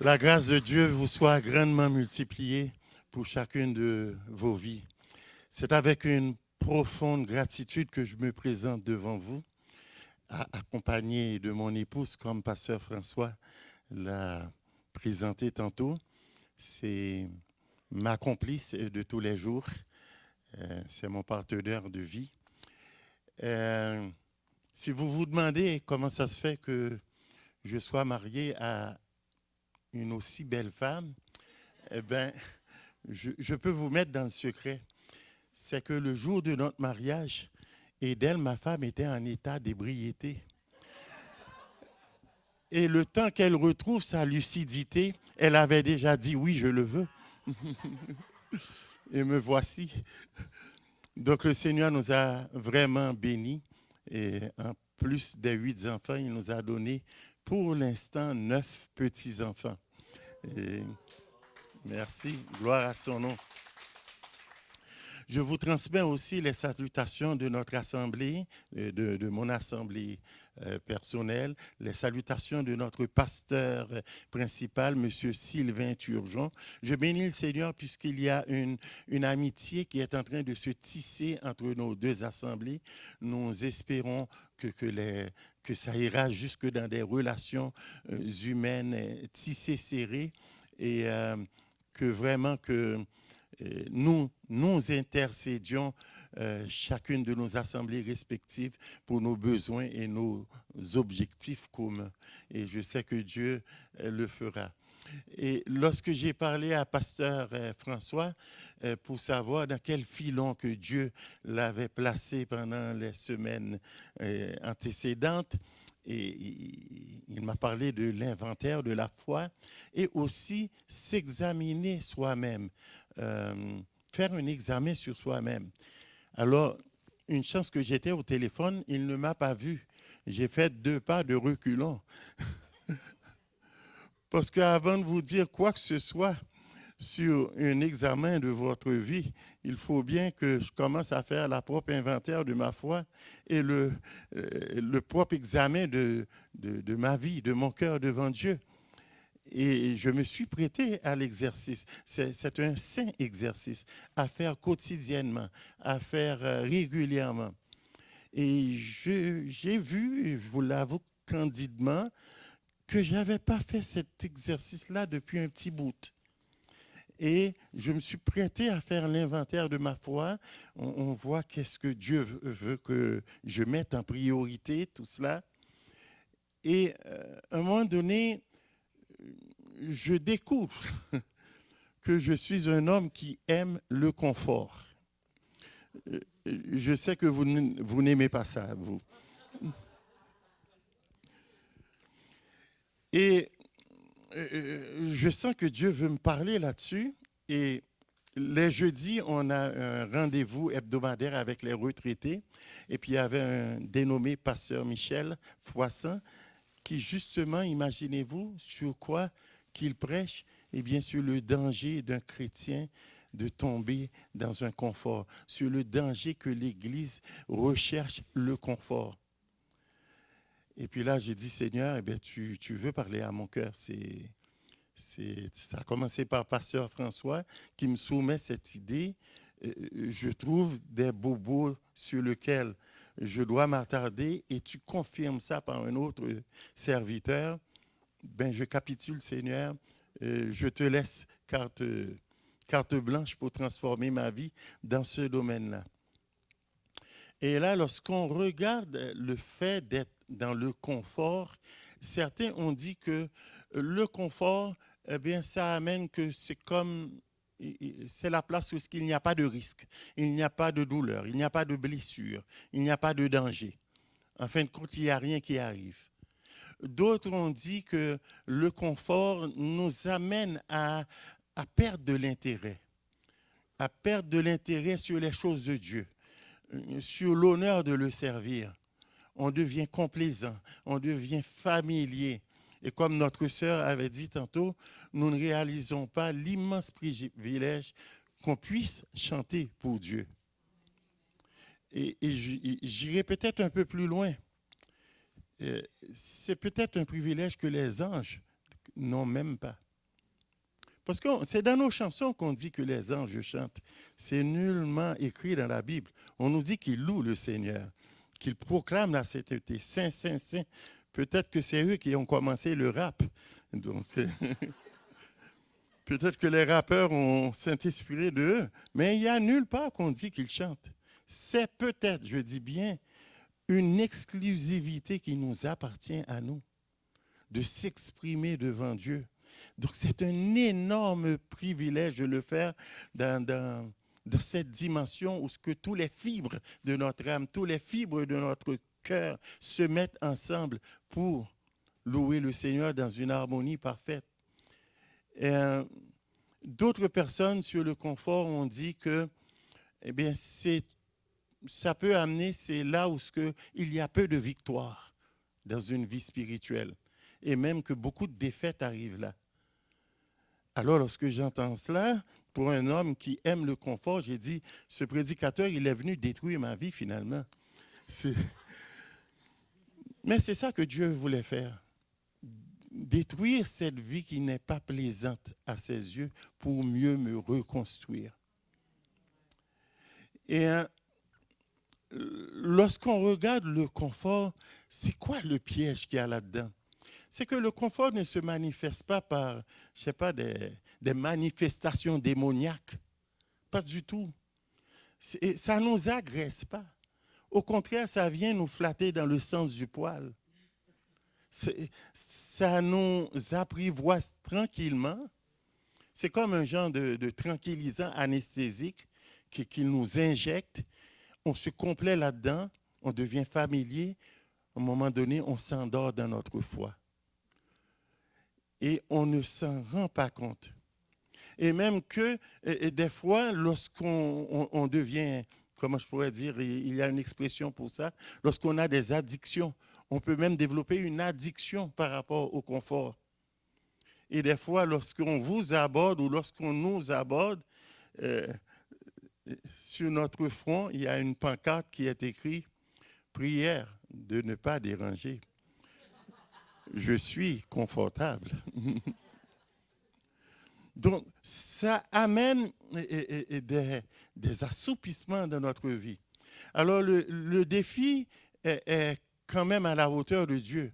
La grâce de Dieu vous soit grandement multipliée pour chacune de vos vies. C'est avec une profonde gratitude que je me présente devant vous, accompagné de mon épouse, comme Pasteur François l'a présenté tantôt. C'est ma complice de tous les jours. C'est mon partenaire de vie. Euh, si vous vous demandez comment ça se fait que je sois marié à une aussi belle femme, eh bien, je peux vous mettre dans le secret. C'est que le jour de notre mariage, Edel, ma femme, était en état d'ébriété. Et le temps qu'elle retrouve sa lucidité, elle avait déjà dit oui, je le veux. Et me voici. Donc le Seigneur nous a vraiment bénis. Et en plus des 8 enfants, il nous a donné pour l'instant 9 petits-enfants. Et merci, gloire à son nom. Je vous transmets aussi les salutations de notre assemblée, de mon assemblée personnelle, les salutations de notre pasteur principal, M. Sylvain Turgeon. Je bénis le Seigneur puisqu'il y a une amitié qui est en train de se tisser entre nos deux assemblées. Nous espérons que ça ira jusque dans des relations humaines tissées, serrées et que vraiment que nous intercédions chacune de nos assemblées respectives pour nos besoins et nos objectifs communs. Et je sais que Dieu le fera. Et lorsque j'ai parlé à Pasteur François pour savoir dans quel filon que Dieu l'avait placé pendant les semaines antécédentes, et il m'a parlé de l'inventaire de la foi et aussi s'examiner soi-même, faire un examen sur soi-même. Alors, une chance que j'étais au téléphone, il ne m'a pas vu. J'ai fait 2 pas de reculons. Parce qu'avant de vous dire quoi que ce soit sur un examen de votre vie, il faut bien que je commence à faire la propre inventaire de ma foi et le propre examen de ma vie, de mon cœur devant Dieu. Et je me suis prêté à l'exercice. C'est un saint exercice à faire quotidiennement, à faire régulièrement. Et j'ai vu, je vous l'avoue candidement, que je n'avais pas fait cet exercice-là depuis un petit bout. Et je me suis prêté à faire l'inventaire de ma foi. On voit qu'est-ce que Dieu veut que je mette en priorité, tout cela. Et à un moment donné, je découvre que je suis un homme qui aime le confort. Je sais que vous n'aimez pas ça, vous. Et je sens que Dieu veut me parler là-dessus. Et les jeudis, on a un rendez-vous hebdomadaire avec les retraités. Et puis, il y avait un dénommé pasteur Michel Foissan qui, justement, imaginez-vous, sur quoi qu'il prêche? Eh bien, sur le danger d'un chrétien de tomber dans un confort, sur le danger que l'Église recherche le confort. Et puis là, j'ai dit, Seigneur, eh bien, tu veux parler à mon cœur. Ça a commencé par Pasteur François qui me soumet cette idée. Je trouve des bobos sur lesquels je dois m'attarder et tu confirmes ça par un autre serviteur. Ben, je capitule, Seigneur. Je te laisse carte blanche pour transformer ma vie dans ce domaine-là. Et là, lorsqu'on regarde le fait d'être dans le confort, certains ont dit que le confort, eh bien, ça amène que c'est la place où il n'y a pas de risque, il n'y a pas de douleur, il n'y a pas de blessure, il n'y a pas de danger. En fin de compte, il n'y a rien qui arrive. D'autres ont dit que le confort nous amène à perdre de l'intérêt, à perdre de l'intérêt sur les choses de Dieu, sur l'honneur de le servir. On devient complaisant, on devient familier. Et comme notre sœur avait dit tantôt, nous ne réalisons pas l'immense privilège qu'on puisse chanter pour Dieu. Et j'irai peut-être un peu plus loin. C'est peut-être un privilège que les anges n'ont même pas. Parce que c'est dans nos chansons qu'on dit que les anges chantent. C'est nullement écrit dans la Bible. On nous dit qu'ils louent le Seigneur, qu'ils proclament la sainteté. Saint, saint, saint. Peut-être que c'est eux qui ont commencé le rap. Donc, peut-être que les rappeurs ont s'inspiré d'eux. Mais il n'y a nulle part qu'on dit qu'ils chantent. C'est peut-être, je dis bien, une exclusivité qui nous appartient à nous, de s'exprimer devant Dieu. Donc, c'est un énorme privilège de le faire dans cette dimension où ce que tous les fibres de notre âme, tous les fibres de notre cœur se mettent ensemble pour louer le Seigneur dans une harmonie parfaite. Et, d'autres personnes sur le confort ont dit que eh bien, ça peut amener, c'est là où il y a peu de victoire dans une vie spirituelle et même que beaucoup de défaites arrivent là. Alors, lorsque j'entends cela, pour un homme qui aime le confort, j'ai dit, ce prédicateur, il est venu détruire ma vie finalement. Mais c'est ça que Dieu voulait faire. Détruire cette vie qui n'est pas plaisante à ses yeux pour mieux me reconstruire. Et lorsqu'on regarde le confort, c'est quoi le piège qu'il y a là-dedans? C'est que le confort ne se manifeste pas par, je sais pas, des manifestations démoniaques. Pas du tout. Ça ne nous agresse pas. Au contraire, ça vient nous flatter dans le sens du poil. Ça nous apprivoise tranquillement. C'est comme un genre de tranquillisant anesthésique qu'il nous injecte. On se complaît là-dedans, on devient familier. À un moment donné, on s'endort dans notre foi. Et on ne s'en rend pas compte. Et même que des fois, lorsqu'on devient, comment je pourrais dire, il y a une expression pour ça, lorsqu'on a des addictions, on peut même développer une addiction par rapport au confort. Et des fois, lorsqu'on vous aborde ou lorsqu'on nous aborde, sur notre front, il y a une pancarte qui est écrite « Prière de ne pas déranger ». Je suis confortable. Donc, ça amène des assoupissements dans notre vie. Alors, le défi est quand même à la hauteur de Dieu.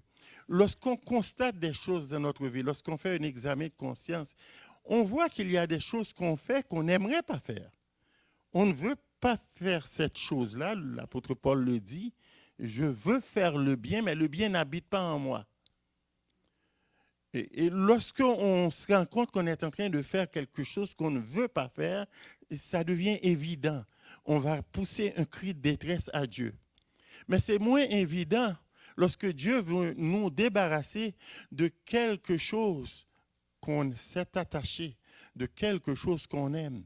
Lorsqu'on constate des choses dans notre vie, lorsqu'on fait un examen de conscience, on voit qu'il y a des choses qu'on fait qu'on n'aimerait pas faire. On ne veut pas faire cette chose-là, l'apôtre Paul le dit, je veux faire le bien, mais le bien n'habite pas en moi. Et lorsqu'on se rend compte qu'on est en train de faire quelque chose qu'on ne veut pas faire, ça devient évident. On va pousser un cri de détresse à Dieu. Mais c'est moins évident lorsque Dieu veut nous débarrasser de quelque chose qu'on s'est attaché, de quelque chose qu'on aime.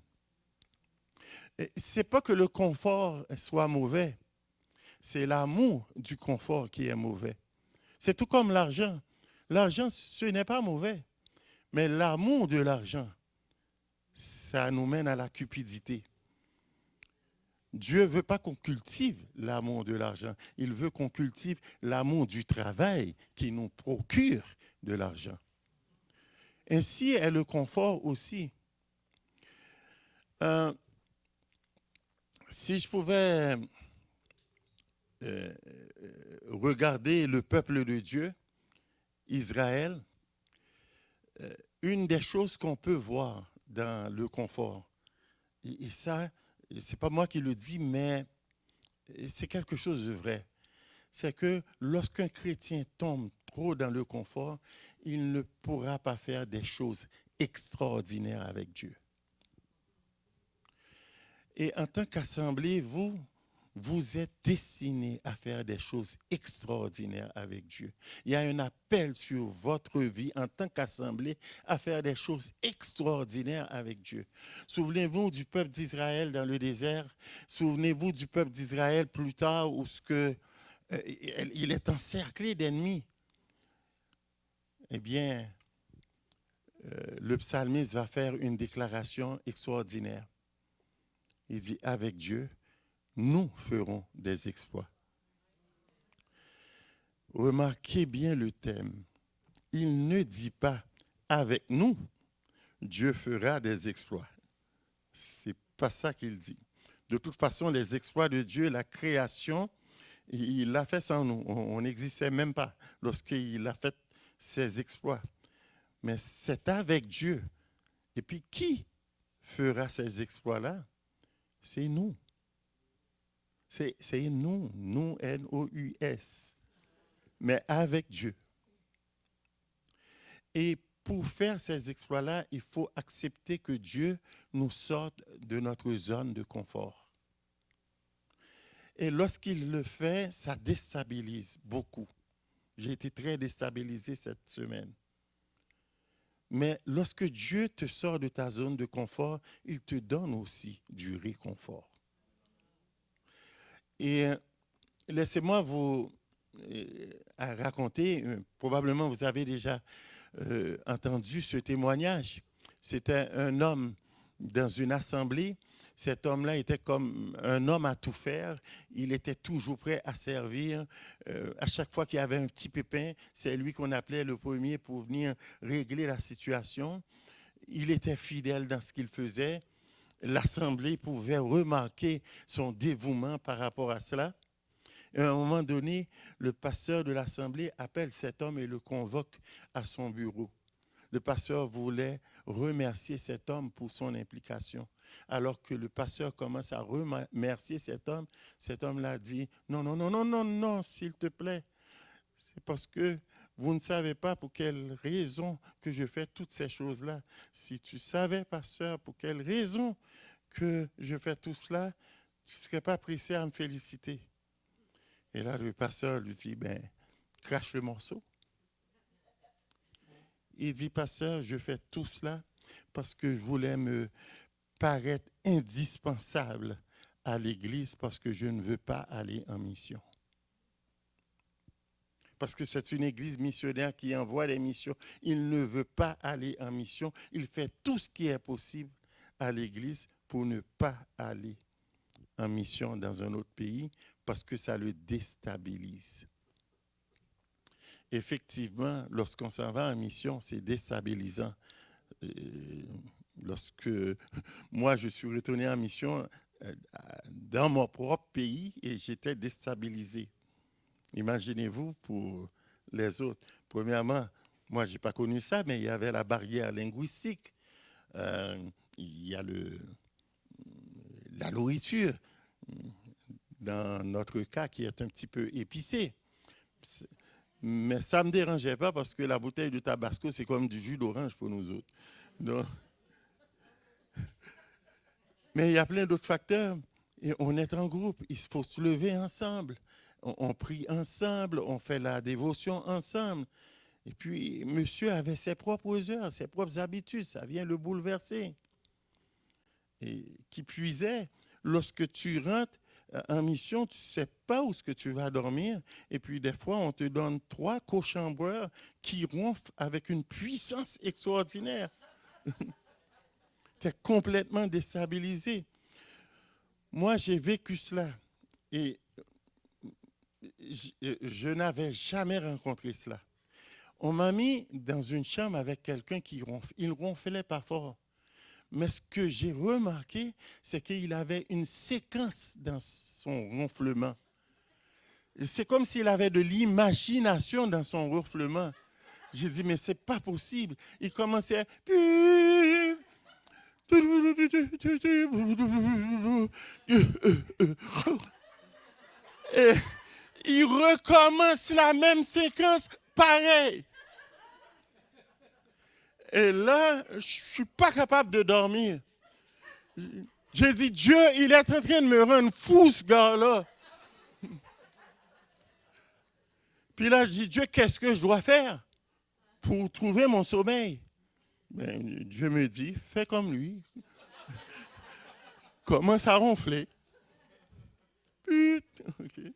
Ce n'est pas que le confort soit mauvais, c'est l'amour du confort qui est mauvais. C'est tout comme l'argent. L'argent, ce n'est pas mauvais, mais l'amour de l'argent, ça nous mène à la cupidité. Dieu ne veut pas qu'on cultive l'amour de l'argent. Il veut qu'on cultive l'amour du travail qui nous procure de l'argent. Ainsi est le confort aussi. Si je pouvais regarder le peuple de Dieu, Israël, une des choses qu'on peut voir dans le confort, et ça, ce n'est pas moi qui le dis, mais c'est quelque chose de vrai, c'est que lorsqu'un chrétien tombe trop dans le confort, il ne pourra pas faire des choses extraordinaires avec Dieu. Et en tant qu'assemblée, vous êtes destinés à faire des choses extraordinaires avec Dieu. Il y a un appel sur votre vie en tant qu'assemblée à faire des choses extraordinaires avec Dieu. Souvenez-vous du peuple d'Israël dans le désert. Souvenez-vous du peuple d'Israël plus tard où il est encerclé d'ennemis. Eh bien, le psalmiste va faire une déclaration extraordinaire. Il dit, avec Dieu, nous ferons des exploits. Remarquez bien le thème. Il ne dit pas avec nous, Dieu fera des exploits. C'est pas ça qu'il dit. De toute façon, les exploits de Dieu, la création, il l'a fait sans nous. On n'existait même pas lorsqu'il a fait ses exploits. Mais c'est avec Dieu. Et puis, qui fera ces exploits-là? C'est nous. C'est nous, N-O-U-S. Mais avec Dieu. Et pour faire ces exploits-là, il faut accepter que Dieu nous sorte de notre zone de confort. Et lorsqu'il le fait, ça déstabilise beaucoup. J'ai été très déstabilisé cette semaine. Mais lorsque Dieu te sort de ta zone de confort, il te donne aussi du réconfort. Et laissez-moi vous raconter, probablement vous avez déjà entendu ce témoignage. C'était un homme dans une assemblée. Cet homme-là était comme un homme à tout faire. Il était toujours prêt à servir. À chaque fois qu'il y avait un petit pépin, c'est lui qu'on appelait le premier pour venir régler la situation. Il était fidèle dans ce qu'il faisait. L'assemblée pouvait remarquer son dévouement par rapport à cela. Et à un moment donné, le pasteur de l'assemblée appelle cet homme et le convoque à son bureau. Le pasteur voulait remercier cet homme pour son implication. Alors que le pasteur commence à remercier cet homme-là dit « Non, non, non, non, non, non, s'il te plaît. C'est parce que vous ne savez pas pour quelle raison que je fais toutes ces choses-là. Si tu savais, pasteur, pour quelle raison que je fais tout cela, tu ne serais pas pressé à me féliciter. » Et là, le pasteur lui dit, ben, crache le morceau. Il dit, pasteur, je fais tout cela parce que je voulais me paraître indispensable à l'Église parce que je ne veux pas aller en mission. Parce que c'est une Église missionnaire qui envoie des missions. Il ne veut pas aller en mission. Il fait tout ce qui est possible à l'Église pour ne pas aller en mission dans un autre pays parce que ça le déstabilise. Effectivement, lorsqu'on s'en va en mission, c'est déstabilisant. Lorsque moi, je suis retourné en mission dans mon propre pays et j'étais déstabilisé. Imaginez-vous pour les autres. Premièrement, moi, je n'ai pas connu ça, mais il y avait la barrière linguistique. Il y a la nourriture, dans notre cas, qui est un petit peu épicée. Mais ça ne me dérangeait pas parce que la bouteille de Tabasco, c'est comme du jus d'orange pour nous autres. Donc, mais il y a plein d'autres facteurs. Et on est en groupe, il faut se lever ensemble. On prie ensemble, on fait la dévotion ensemble. Et puis, monsieur avait ses propres heures, ses propres habitudes, ça vient le bouleverser. Et qui puisait, lorsque tu rentres en mission, tu ne sais pas où est-ce que tu vas dormir. Et puis, des fois, on te donne 3 cochambreurs qui ronflent avec une puissance extraordinaire. Tu es complètement déstabilisé. Moi, j'ai vécu cela. Et je n'avais jamais rencontré cela. On m'a mis dans une chambre avec quelqu'un qui ronfle. Il ne ronflait pas fort. Mais ce que j'ai remarqué, c'est qu'il avait une séquence dans son ronflement. C'est comme s'il avait de l'imagination dans son ronflement. J'ai dit, mais ce n'est pas possible. Il commençait... Et il recommence la même séquence, pareil. Et là, je ne suis pas capable de dormir. J'ai dit, Dieu, il est en train de me rendre fou, ce gars-là. Puis là, je dis, Dieu, qu'est-ce que je dois faire pour trouver mon sommeil? Ben, Dieu me dit, fais comme lui. Commence à ronfler. Okay.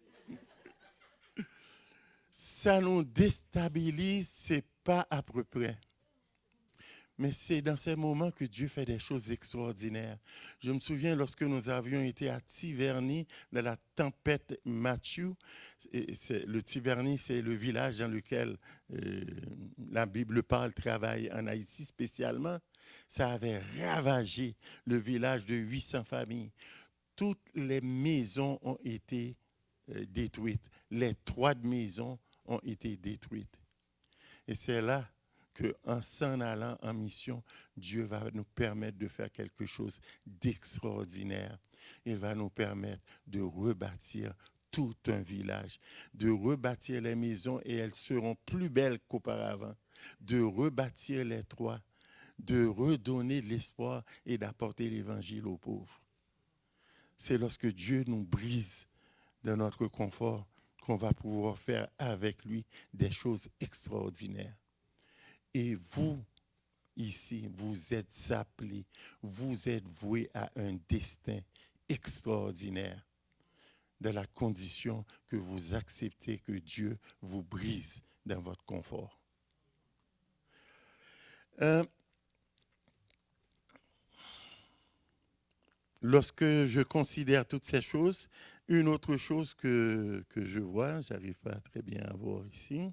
Ça nous déstabilise, c'est pas à peu près. Mais c'est dans ces moments que Dieu fait des choses extraordinaires. Je me souviens lorsque nous avions été à Tiverny, dans la tempête Matthew. Le Tiverny, c'est le village dans lequel la Bible parle, travaille en Haïti spécialement. Ça avait ravagé le village de 800 familles. Toutes les maisons ont été détruites. Les toits de maisons ont été détruites. Et c'est là qu'en s'en allant en mission, Dieu va nous permettre de faire quelque chose d'extraordinaire. Il va nous permettre de rebâtir tout un village, de rebâtir les maisons et elles seront plus belles qu'auparavant, de rebâtir les toits, de redonner de l'espoir et d'apporter l'évangile aux pauvres. C'est lorsque Dieu nous brise de notre confort qu'on va pouvoir faire avec lui des choses extraordinaires. Et vous, ici, vous êtes appelés, vous êtes voués à un destin extraordinaire, de la condition que vous acceptez que Dieu vous brise dans votre confort. Lorsque je considère toutes ces choses, une autre chose que je vois, j'arrive pas très bien à voir ici.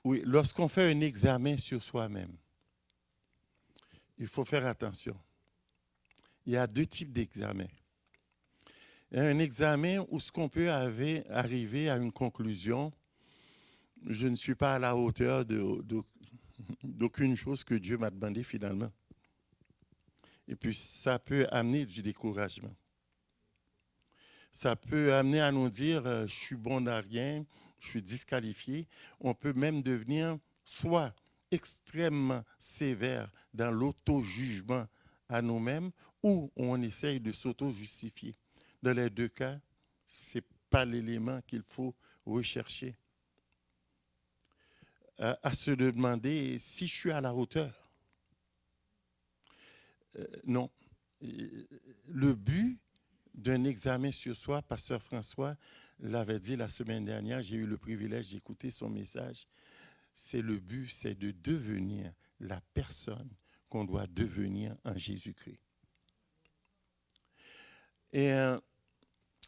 Oui, lorsqu'on fait un examen sur soi-même, il faut faire attention. Il y a deux types d'examens. Il y a un examen où ce qu'on peut arriver à une conclusion, je ne suis pas à la hauteur d'aucune chose que Dieu m'a demandé finalement. Et puis ça peut amener du découragement. Ça peut amener à nous dire, je suis bon à rien, je suis disqualifié. On peut même devenir soit extrêmement sévère dans l'auto-jugement à nous-mêmes ou on essaye de s'auto-justifier. Dans les deux cas, ce n'est pas l'élément qu'il faut rechercher. À se demander si je suis à la hauteur. Non. Le but d'un examen sur soi, Pasteur François l'avait dit la semaine dernière, j'ai eu le privilège d'écouter son message, c'est le but, c'est de devenir la personne qu'on doit devenir en Jésus-Christ. Et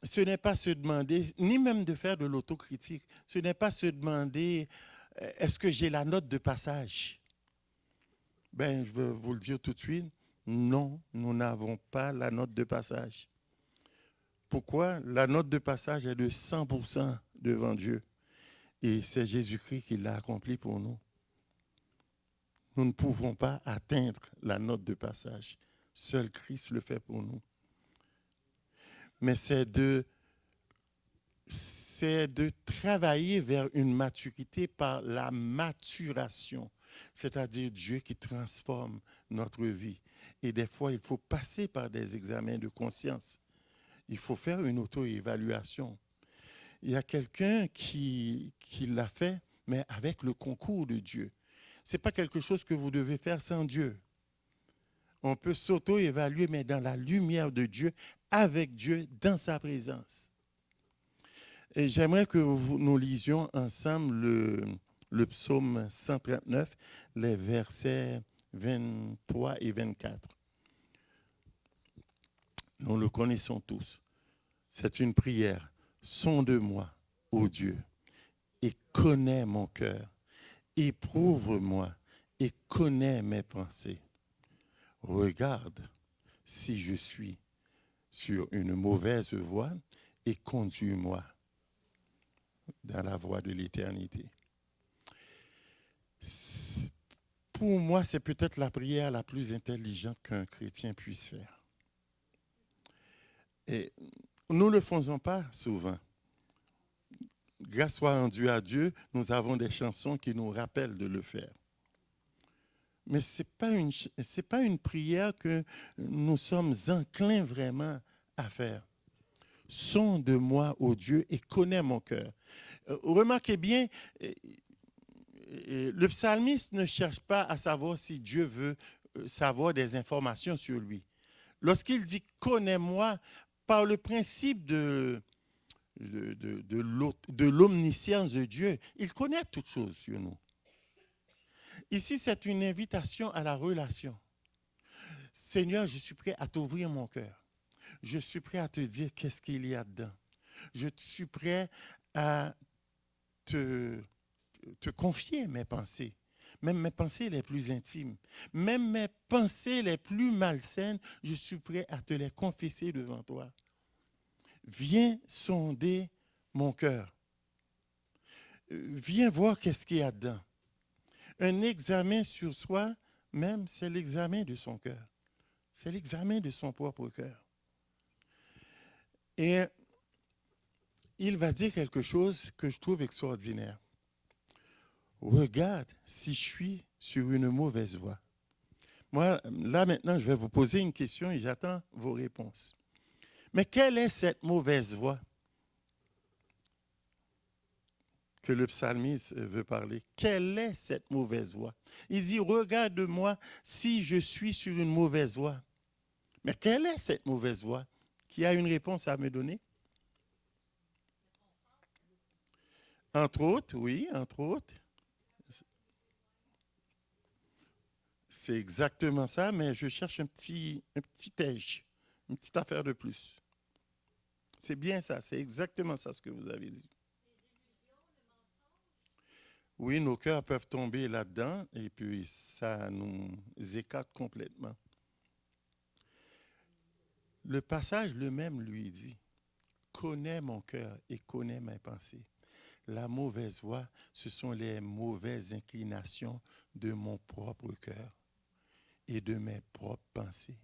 ce n'est pas se demander, ni même de faire de l'autocritique, ce n'est pas se demander, est-ce que j'ai la note de passage? Ben, je veux vous le dire tout de suite, non, nous n'avons pas la note de passage. Pourquoi? La note de passage est de 100% devant Dieu. Et c'est Jésus-Christ qui l'a accompli pour nous. Nous ne pouvons pas atteindre la note de passage. Seul Christ le fait pour nous. Mais c'est de travailler vers une maturité par la maturation, c'est-à-dire Dieu qui transforme notre vie. Et des fois, il faut passer par des examens de conscience. Il faut faire une auto-évaluation. Il y a quelqu'un qui l'a fait, mais avec le concours de Dieu. Ce n'est pas quelque chose que vous devez faire sans Dieu. On peut s'auto-évaluer, mais dans la lumière de Dieu, avec Dieu, dans sa présence. Et j'aimerais que nous lisions ensemble le psaume 139, les versets 23 et 24. Nous le connaissons tous. C'est une prière. Sonde-moi, ô Dieu, et connais mon cœur. Éprouve-moi et connais mes pensées. Regarde si je suis sur une mauvaise voie et conduis-moi dans la voie de l'éternité. Pour moi, c'est peut-être la prière la plus intelligente qu'un chrétien puisse faire. Et nous ne le faisons pas souvent. Grâce soit rendue à Dieu, nous avons des chansons qui nous rappellent de le faire. Mais ce n'est pas une prière que nous sommes enclins vraiment à faire. Sonde-moi, ô Dieu, et connais mon cœur. Remarquez bien, le psalmiste ne cherche pas à savoir si Dieu veut savoir des informations sur lui. Lorsqu'il dit « connais-moi », par le principe de l'omniscience de Dieu, il connaît toutes choses sur nous. Ici, c'est une invitation à la relation. Seigneur, je suis prêt à t'ouvrir mon cœur. Je suis prêt à te dire qu'est-ce qu'il y a dedans. Je suis prêt à te confier mes pensées, même mes pensées les plus intimes, même mes pensées les plus malsaines, je suis prêt à te les confesser devant toi. Viens sonder mon cœur. Viens voir qu'est-ce qu'il y a dedans. Un examen sur soi, même, c'est l'examen de son cœur. C'est l'examen de son propre cœur. Et il va dire quelque chose que je trouve extraordinaire. Regarde si je suis sur une mauvaise voie. Moi, là maintenant, je vais vous poser une question et j'attends vos réponses. Mais quelle est cette mauvaise voie que le psalmiste veut parler? Quelle est cette mauvaise voie? Il dit, regarde-moi si je suis sur une mauvaise voie. Mais quelle est cette mauvaise voie? Qui a une réponse à me donner? Entre autres, oui, entre autres. C'est exactement ça, mais je cherche un petit edge, une petite affaire de plus. C'est bien ça, c'est exactement ça ce que vous avez dit. Oui, nos cœurs peuvent tomber là-dedans et puis ça nous écarte complètement. Le passage le même lui dit, connais mon cœur et connais mes pensées. La mauvaise voie, ce sont les mauvaises inclinations de mon propre cœur et de mes propres pensées.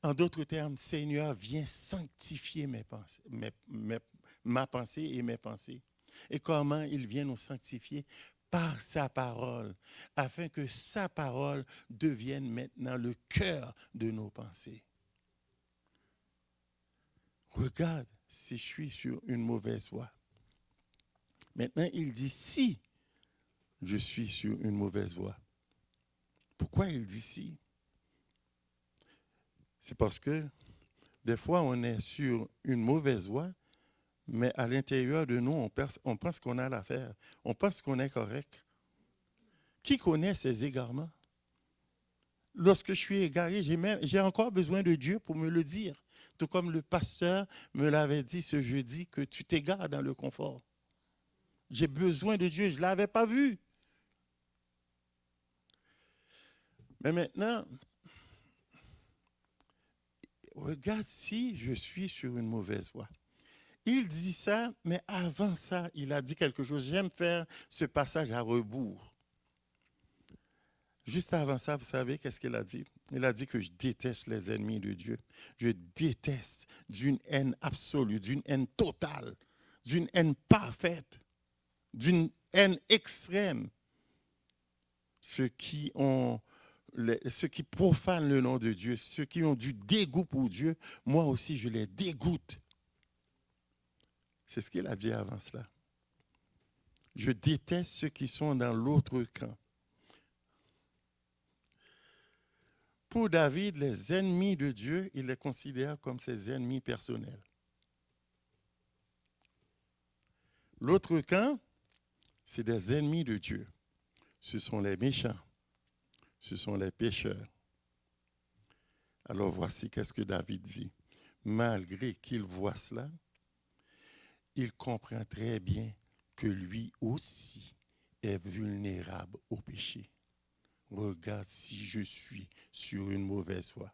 En d'autres termes, Seigneur, viens sanctifier mes pensées, ma pensée et mes pensées. Et comment il vient nous sanctifier? Par sa parole, afin que sa parole devienne maintenant le cœur de nos pensées. Regarde si je suis sur une mauvaise voie. Maintenant, il dit si je suis sur une mauvaise voie. Pourquoi il dit si? C'est parce que des fois, on est sur une mauvaise voie, mais à l'intérieur de nous, on pense qu'on a l'affaire. On pense qu'on est correct. Qui connaît ces égarements? Lorsque je suis égaré, j'ai encore besoin de Dieu pour me le dire. Tout comme le pasteur me l'avait dit ce jeudi, que tu t'égares dans le confort. J'ai besoin de Dieu, je ne l'avais pas vu. Mais maintenant, regarde si je suis sur une mauvaise voie. Il dit ça, mais avant ça, il a dit quelque chose. J'aime faire ce passage à rebours. Juste avant ça, vous savez qu'est-ce qu'il a dit? Il a dit que je déteste les ennemis de Dieu. Je déteste d'une haine absolue, d'une haine totale, d'une haine parfaite, d'une haine extrême. Ceux qui profanent le nom de Dieu, ceux qui ont du dégoût pour Dieu, moi aussi je les dégoûte. C'est ce qu'il a dit avant cela. Je déteste ceux qui sont dans l'autre camp. Pour David, les ennemis de Dieu, il les considère comme ses ennemis personnels. L'autre camp, c'est des ennemis de Dieu. Ce sont les méchants. Ce sont les pécheurs. Alors voici qu'est-ce que David dit. Malgré qu'il voit cela, il comprend très bien que lui aussi est vulnérable au péché. Regarde si je suis sur une mauvaise voie.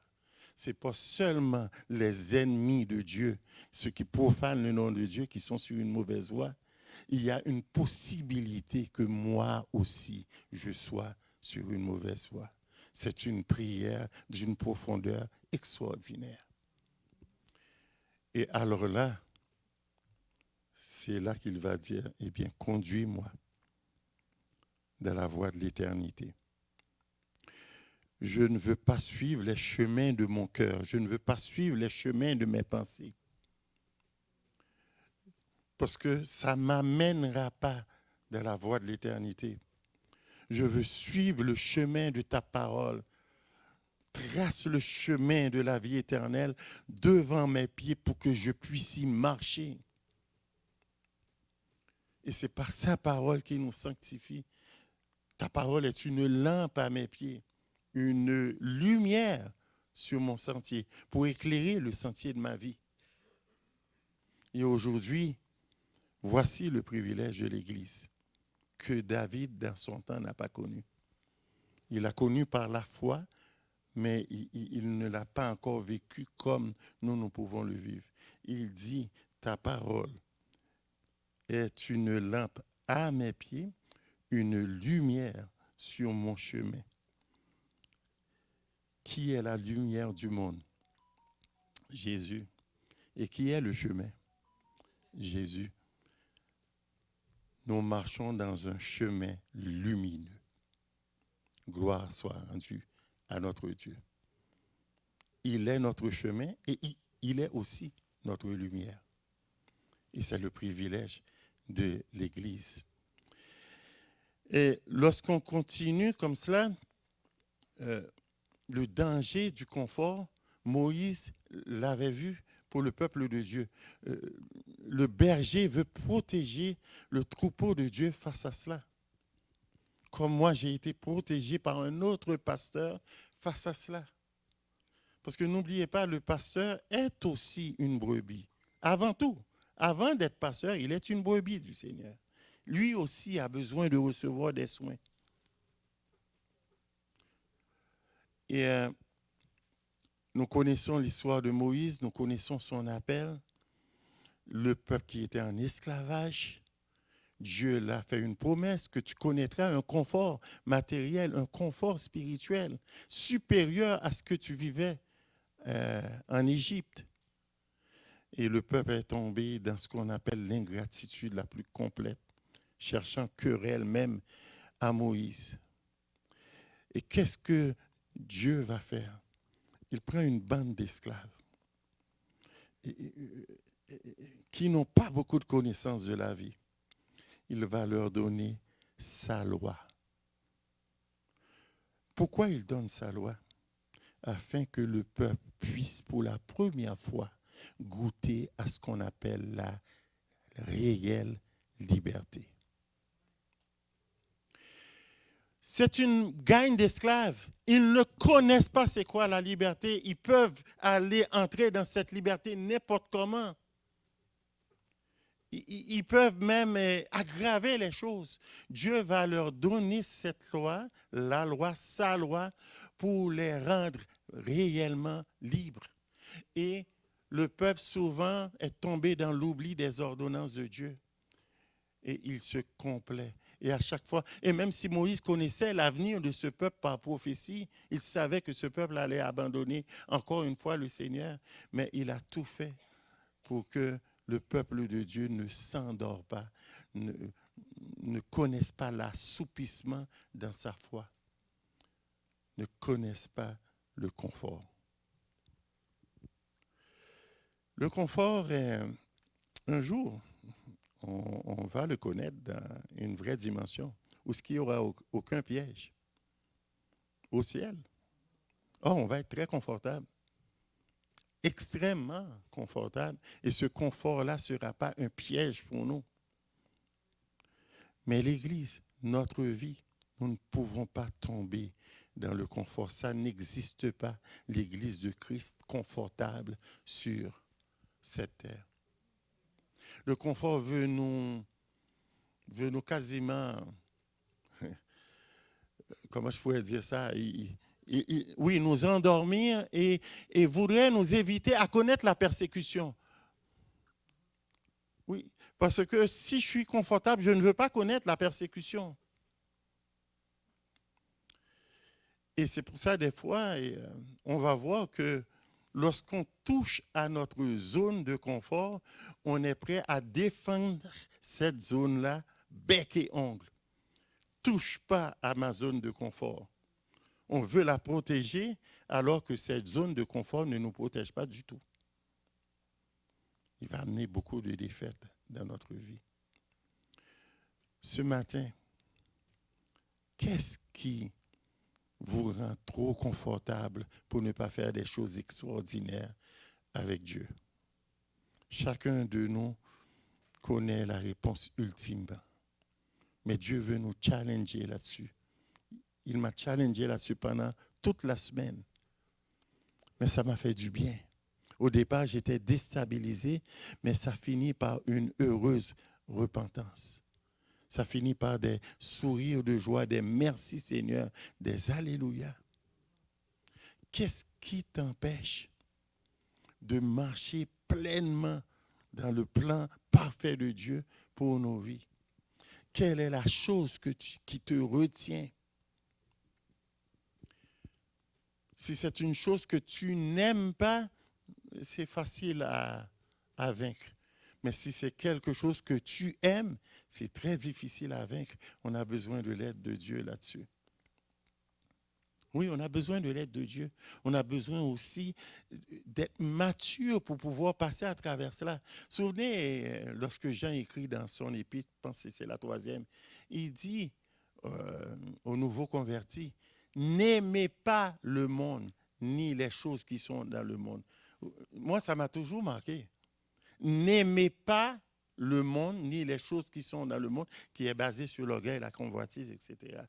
Ce n'est pas seulement les ennemis de Dieu, ceux qui profanent le nom de Dieu, qui sont sur une mauvaise voie. Il y a une possibilité que moi aussi, je sois sur une mauvaise voie. C'est une prière d'une profondeur extraordinaire. Et alors là, c'est là qu'il va dire, eh bien, conduis-moi dans la voie de l'éternité. Je ne veux pas suivre les chemins de mon cœur. Je ne veux pas suivre les chemins de mes pensées. Parce que ça ne m'amènera pas dans la voie de l'éternité. Je veux suivre le chemin de ta parole. Trace le chemin de la vie éternelle devant mes pieds pour que je puisse y marcher. Et c'est par sa parole qui nous sanctifie. Ta parole est une lampe à mes pieds, une lumière sur mon sentier pour éclairer le sentier de ma vie. Et aujourd'hui, voici le privilège de l'Église que David, dans son temps, n'a pas connu. Il l'a connu par la foi, mais il ne l'a pas encore vécu comme nous pouvons le vivre. Il dit, ta parole est une lampe à mes pieds, une lumière sur mon chemin. Qui est la lumière du monde? Jésus. Et qui est le chemin? Jésus. Nous marchons dans un chemin lumineux. Gloire soit rendue à notre Dieu. Il est notre chemin et il est aussi notre lumière. Et c'est le privilège de l'Église. Et lorsqu'on continue comme cela, le danger du confort, Moïse l'avait vu pour le peuple de Dieu. Le berger veut protéger le troupeau de Dieu face à cela. Comme moi, j'ai été protégé par un autre pasteur face à cela. Parce que n'oubliez pas, le pasteur est aussi une brebis. Avant tout, avant d'être pasteur, il est une brebis du Seigneur. Lui aussi a besoin de recevoir des soins. Et nous connaissons l'histoire de Moïse, nous connaissons son appel. Le peuple qui était en esclavage, Dieu l'a fait une promesse que tu connaîtras un confort matériel, un confort spirituel supérieur à ce que tu vivais en Égypte. Et le peuple est tombé dans ce qu'on appelle l'ingratitude la plus complète, cherchant querelle même à Moïse. Et qu'est-ce que Dieu va faire? Il prend une bande d'esclaves qui n'ont pas beaucoup de connaissances de la vie. Il va leur donner sa loi. Pourquoi il donne sa loi? Afin que le peuple puisse pour la première fois goûter à ce qu'on appelle la réelle liberté. C'est une gang d'esclaves. Ils ne connaissent pas c'est quoi la liberté. Ils peuvent aller entrer dans cette liberté n'importe comment. Ils peuvent même aggraver les choses. Dieu va leur donner cette loi, la loi, sa loi, pour les rendre réellement libres. Et le peuple souvent est tombé dans l'oubli des ordonnances de Dieu. Et il se complaît. Et à chaque fois, et même si Moïse connaissait l'avenir de ce peuple par prophétie, il savait que ce peuple allait abandonner encore une fois le Seigneur, mais il a tout fait pour que le peuple de Dieu ne s'endort pas, ne connaisse pas l'assoupissement dans sa foi, ne connaisse pas le confort. Le confort est, un jour, on va le connaître dans une vraie dimension, où il n'y aura aucun piège. Au ciel. Oh, on va être très confortable. Extrêmement confortable. Et ce confort-là ne sera pas un piège pour nous. Mais l'Église, notre vie, nous ne pouvons pas tomber dans le confort. Ça n'existe pas, l'Église de Christ confortable sur cette terre. Le confort veut nous quasiment, comment je pourrais dire ça, oui, nous endormir et voudrait nous éviter à connaître la persécution. Oui, parce que si je suis confortable, je ne veux pas connaître la persécution. Et c'est pour ça, des fois, on va voir que lorsqu'on touche à notre zone de confort, on est prêt à défendre cette zone-là, bec et ongle. Touche pas à ma zone de confort. On veut la protéger alors que cette zone de confort ne nous protège pas du tout. Il va amener beaucoup de défaites dans notre vie. Ce matin, qu'est-ce qui vous rend trop confortable pour ne pas faire des choses extraordinaires avec Dieu? Chacun de nous connaît la réponse ultime. Mais Dieu veut nous challenger là-dessus. Il m'a challengé là-dessus pendant toute la semaine. Mais ça m'a fait du bien. Au départ, j'étais déstabilisé, mais ça finit par une heureuse repentance. Ça finit par des sourires de joie, des merci Seigneur, des alléluia. Qu'est-ce qui t'empêche de marcher pleinement dans le plan parfait de Dieu pour nos vies? Quelle est la chose qui te retient? Si c'est une chose que tu n'aimes pas, c'est facile à vaincre. Mais si c'est quelque chose que tu aimes, c'est très difficile à vaincre. On a besoin de l'aide de Dieu là-dessus. Oui, on a besoin de l'aide de Dieu. On a besoin aussi d'être mature pour pouvoir passer à travers cela. Souvenez, lorsque Jean écrit dans son épître, je pense que c'est la 3e, il dit aux nouveaux convertis, n'aimez pas le monde, ni les choses qui sont dans le monde. Moi, ça m'a toujours marqué. N'aimez pas le monde, ni les choses qui sont dans le monde, qui est basé sur l'orgueil, la convoitise, etc.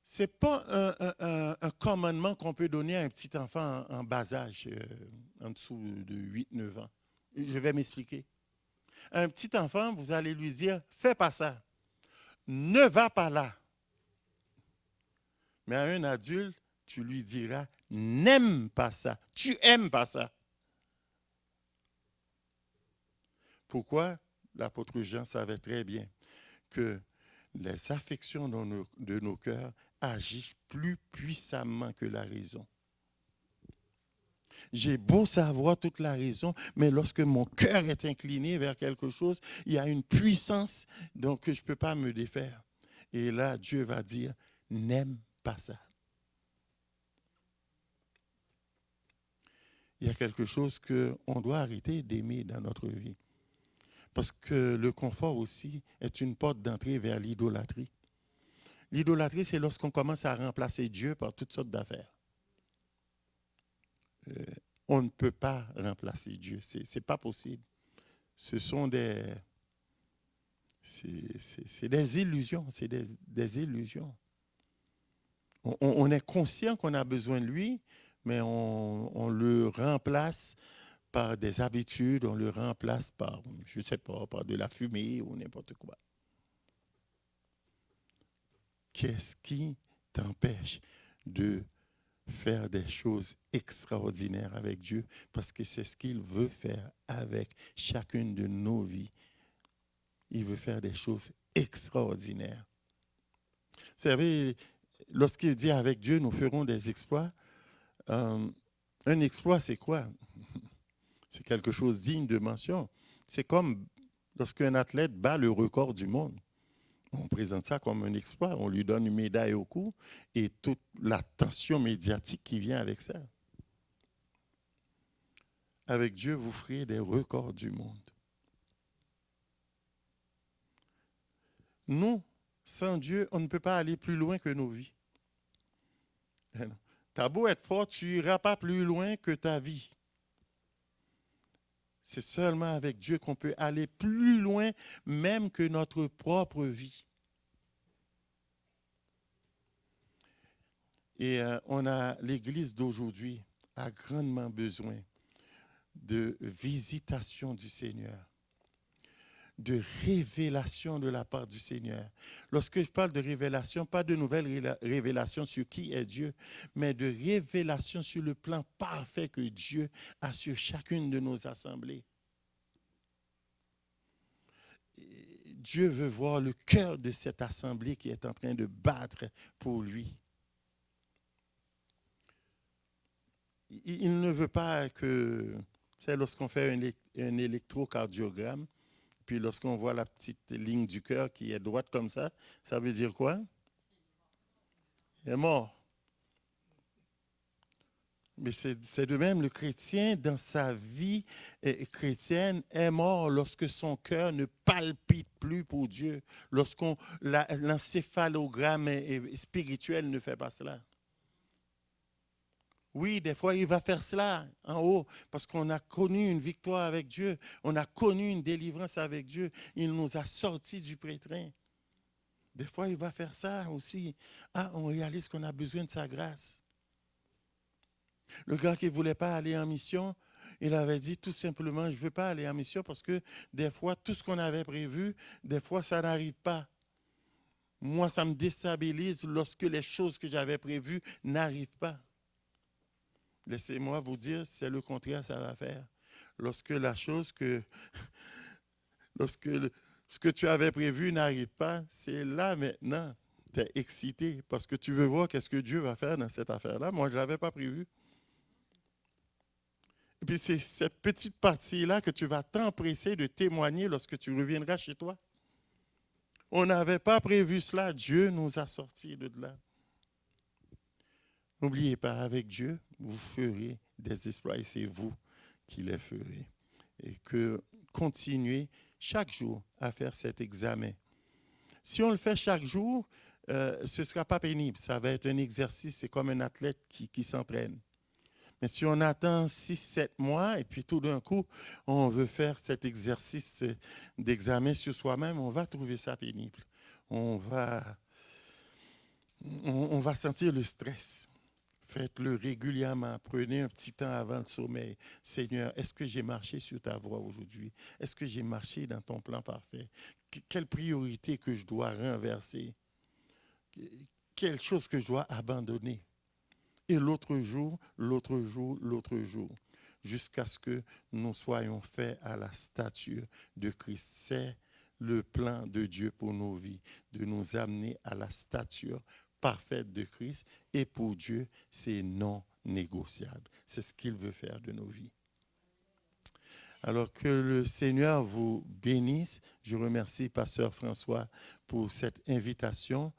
Ce n'est pas un commandement qu'on peut donner à un petit enfant en bas âge, en dessous de 8-9 ans. Je vais m'expliquer. Un petit enfant, vous allez lui dire, fais pas ça. Ne va pas là. Mais à un adulte, tu lui diras, n'aime pas ça. Tu aimes pas ça. Pourquoi? L'apôtre Jean savait très bien que les affections de nos cœurs agissent plus puissamment que la raison. J'ai beau savoir toute la raison, mais lorsque mon cœur est incliné vers quelque chose, il y a une puissance dont je ne peux pas me défaire. Et là, Dieu va dire, n'aime pas ça. Il y a quelque chose qu'on doit arrêter d'aimer dans notre vie. Parce que le confort aussi est une porte d'entrée vers l'idolâtrie. L'idolâtrie, c'est lorsqu'on commence à remplacer Dieu par toutes sortes d'affaires. On ne peut pas remplacer Dieu. Ce n'est pas possible. Ce sont c'est des illusions. C'est des illusions. On est conscient qu'on a besoin de lui, mais on le remplace par des habitudes, on le remplace par, je ne sais pas, par de la fumée ou n'importe quoi. Qu'est-ce qui t'empêche de faire des choses extraordinaires avec Dieu? Parce que c'est ce qu'il veut faire avec chacune de nos vies. Il veut faire des choses extraordinaires. Vous savez, lorsqu'il dit avec Dieu, nous ferons des exploits, un exploit, c'est quoi? C'est quelque chose digne de mention. C'est comme lorsqu'un athlète bat le record du monde. On présente ça comme un exploit, on lui donne une médaille au cou et toute l'attention médiatique qui vient avec ça. Avec Dieu, vous ferez des records du monde. Nous, sans Dieu, on ne peut pas aller plus loin que nos vies. T'as beau être fort, tu n'iras pas plus loin que ta vie. C'est seulement avec Dieu qu'on peut aller plus loin même que notre propre vie. Et l'Église d'aujourd'hui a grandement besoin de visitation du Seigneur, de révélation de la part du Seigneur. Lorsque je parle de révélation, pas de nouvelles révélations sur qui est Dieu, mais de révélation sur le plan parfait que Dieu a sur chacune de nos assemblées. Dieu veut voir le cœur de cette assemblée qui est en train de battre pour lui. Il ne veut pas que, c'est lorsqu'on fait un électrocardiogramme, puis lorsqu'on voit la petite ligne du cœur qui est droite comme ça veut dire quoi? Il est mort. Mais c'est de même, le chrétien, dans sa vie chrétienne, est mort lorsque son cœur ne palpite plus pour Dieu, l'encéphalogramme spirituel ne fait pas cela. Oui, des fois, il va faire cela en haut parce qu'on a connu une victoire avec Dieu. On a connu une délivrance avec Dieu. Il nous a sortis du pétrin. Des fois, il va faire ça aussi. On réalise qu'on a besoin de sa grâce. Le gars qui ne voulait pas aller en mission, Il avait dit tout simplement, je ne veux pas aller en mission parce que des fois, tout ce qu'on avait prévu, des fois, ça n'arrive pas. Moi, ça me déstabilise lorsque les choses que j'avais prévues n'arrivent pas. Laissez-moi vous dire, c'est le contraire, ça va faire. Lorsque la chose que, lorsque ce que tu avais prévu n'arrive pas, c'est là maintenant, tu es excité parce que tu veux voir qu'est-ce que Dieu va faire dans cette affaire-là. Moi, je ne l'avais pas prévu. Et puis c'est cette petite partie-là que tu vas t'empresser de témoigner lorsque tu reviendras chez toi. On n'avait pas prévu cela, Dieu nous a sortis de là. N'oubliez pas, avec Dieu, vous ferez des exploits et c'est vous qui les ferez. Et que continuez chaque jour à faire cet examen. Si on le fait chaque jour, ce ne sera pas pénible. Ça va être un exercice, c'est comme un athlète qui s'entraîne. Mais si on attend 6-7 mois et puis tout d'un coup, on veut faire cet exercice d'examen sur soi-même, on va trouver ça pénible. On va sentir le stress. Faites-le régulièrement. Prenez un petit temps avant le sommeil. Seigneur, est-ce que j'ai marché sur ta voie aujourd'hui? Est-ce que j'ai marché dans ton plan parfait? Quelle priorité que je dois renverser? Quelle chose que je dois abandonner? Et l'autre jour, jusqu'à ce que nous soyons faits à la stature de Christ. C'est le plan de Dieu pour nos vies, de nous amener à la stature parfaite de Christ. Et pour Dieu, c'est non négociable. C'est ce qu'il veut faire de nos vies. Alors que le Seigneur vous bénisse. Je remercie Pasteur François pour cette invitation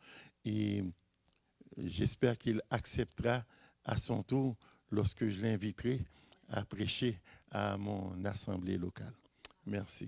et j'espère qu'il acceptera à son tour lorsque je l'inviterai à prêcher à mon assemblée locale. Merci.